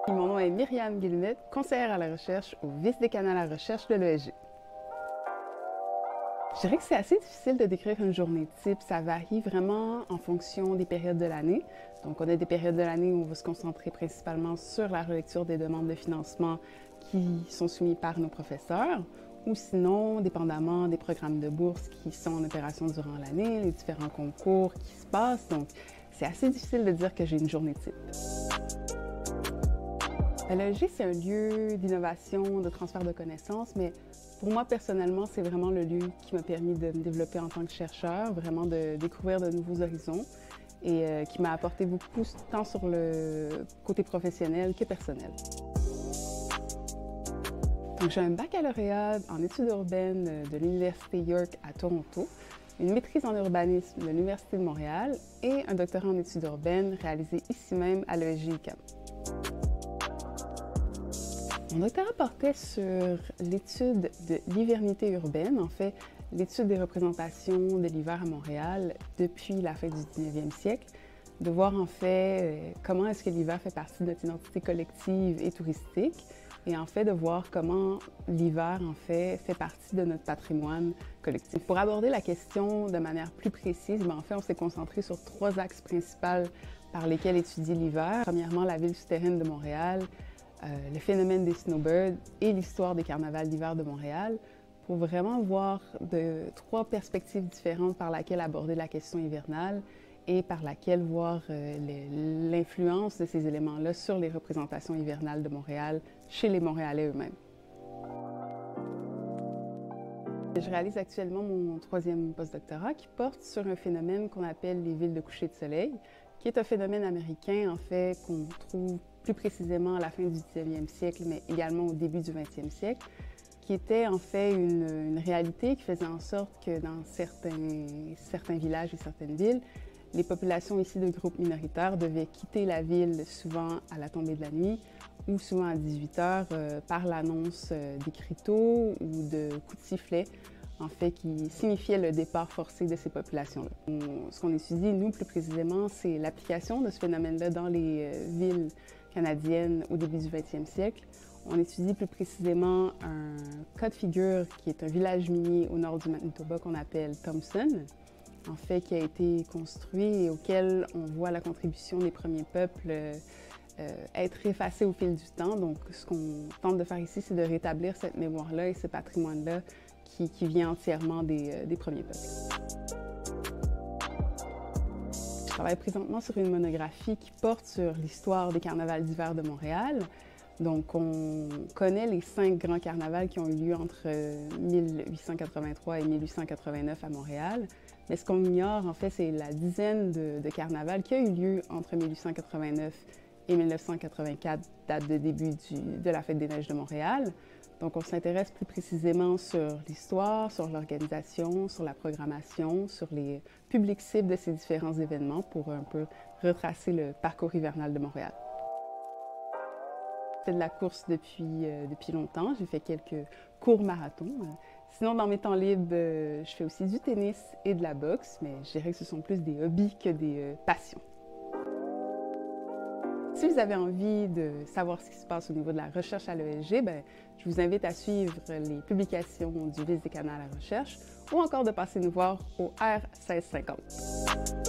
Mon nom est Myriam Guillemette, conseillère à la recherche au vice-décanat à la recherche de l'ESG. Je dirais que c'est assez difficile de décrire une journée type. Ça varie vraiment en fonction des périodes de l'année. Donc, on a des périodes de l'année où on va se concentrer principalement sur la relecture des demandes de financement qui sont soumises par nos professeurs, ou sinon, dépendamment des programmes de bourse qui sont en opération durant l'année, les différents concours qui se passent. Donc, c'est assez difficile de dire que j'ai une journée type. L'ESG, c'est un lieu d'innovation, de transfert de connaissances, mais pour moi, personnellement, c'est vraiment le lieu qui m'a permis de me développer en tant que chercheur, vraiment de découvrir de nouveaux horizons et qui m'a apporté beaucoup, tant sur le côté professionnel que personnel. Donc, j'ai un baccalauréat en études urbaines de l'Université York à Toronto, une maîtrise en urbanisme de l'Université de Montréal et un doctorat en études urbaines réalisé ici même à l'ESG-UQAM. Mon doctorat portait sur l'étude de l'hivernité urbaine, en fait, l'étude des représentations de l'hiver à Montréal depuis la fin du 19e siècle, de voir en fait comment est-ce que l'hiver fait partie de notre identité collective et touristique, et en fait de voir comment l'hiver en fait partie de notre patrimoine collectif. Pour aborder la question de manière plus précise, en fait, on s'est concentré sur 3 axes principaux par lesquels étudier l'hiver. Premièrement, la ville souterraine de Montréal, le phénomène des snowbirds et l'histoire des carnavals d'hiver de Montréal, pour vraiment voir de 3 perspectives différentes par laquelle aborder la question hivernale et par laquelle voir l'influence de ces éléments-là sur les représentations hivernales de Montréal chez les Montréalais eux-mêmes. Je réalise actuellement mon 3e postdoctorat qui porte sur un phénomène qu'on appelle les villes de coucher de soleil, qui est un phénomène américain, en fait, qu'on trouve plus précisément à la fin du 19e siècle, mais également au début du 20e siècle, qui était en fait une réalité qui faisait en sorte que dans certains villages et certaines villes, les populations issues de groupes minoritaires devaient quitter la ville souvent à la tombée de la nuit ou souvent à 18 heures par l'annonce d'écriteaux ou de coups de sifflet, en fait, qui signifiait le départ forcé de ces populations-là. Ce qu'on étudie, nous, plus précisément, c'est l'application de ce phénomène-là dans les villes canadiennes au début du 20e siècle. On étudie plus précisément un cas de figure qui est un village minier au nord du Manitoba qu'on appelle Thompson, en fait, qui a été construit et auquel on voit la contribution des premiers peuples être effacée au fil du temps. Donc, ce qu'on tente de faire ici, c'est de rétablir cette mémoire-là et ce patrimoine-là qui vient entièrement des premiers peuples. Je travaille présentement sur une monographie qui porte sur l'histoire des carnavals d'hiver de Montréal. Donc, on connaît les 5 grands carnavals qui ont eu lieu entre 1883 et 1889 à Montréal. Mais ce qu'on ignore, en fait, c'est la dizaine de carnavals qui a eu lieu entre 1889 et 1984, date de début de la Fête des Neiges de Montréal. Donc, on s'intéresse plus précisément sur l'histoire, sur l'organisation, sur la programmation, sur les publics cibles de ces différents événements pour un peu retracer le parcours hivernal de Montréal. Je fais de la course depuis longtemps. J'ai fait quelques courts marathons. Sinon, dans mes temps libres, je fais aussi du tennis et de la boxe, mais je dirais que ce sont plus des hobbies que des passions. Si vous avez envie de savoir ce qui se passe au niveau de la recherche à l'ESG, je vous invite à suivre les publications du vice-décanat à la recherche ou encore de passer nous voir au R1650.